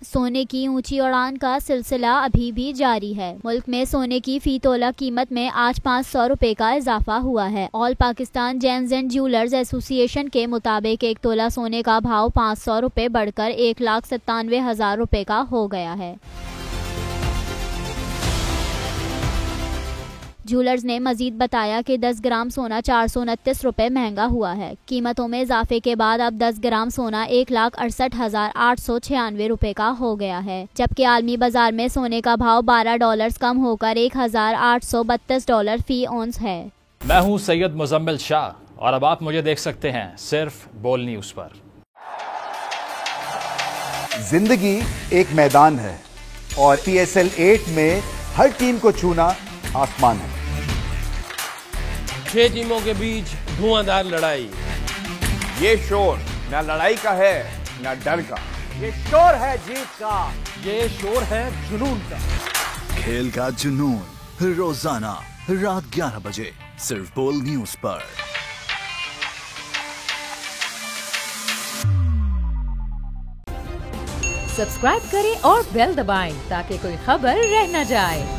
सोने की ऊंची उड़ान का सिलसिला अभी भी जारी है। मुल्क में सोने की फी तोला कीमत में आज 500 रुपए का इजाफा हुआ है। All Pakistan James and jewellers association के मुताबिक 1 तोला सोने का भाव 500 रुपए बढ़कर 1,97,000 रुपए का हो गया है। ज्वेलर्स ने मजीद बताया कि 10 ग्राम सोना 429 रुपए महंगा हुआ है। कीमतों में इजाफे के बाद अब 10 ग्राम सोना 1,68,896 रुपए का हो गया है, जबकि आलमी बाजार में सोने का भाव $12 कम होकर $1,832 फी औंस है। मैं हूं सैयद मुजम्मिल शाह और अब आप मुझे देख सकते हैं सिर्फ बोल न्यूज पर। जिंदगी एक मैदान है और PSL 8 में हर टीम को छूना आसमान है। 6 टीमों के बीच धुआंधार लड़ाई। ये शोर न लड़ाई का है न डर का, ये शोर है जीत का, ये शोर है जुनून का। खेल का जुनून रोजाना रात 11 बजे सिर्फ बोल न्यूज पर। सब्सक्राइब करें और बेल दबाएं ताकि कोई खबर रह न जाए।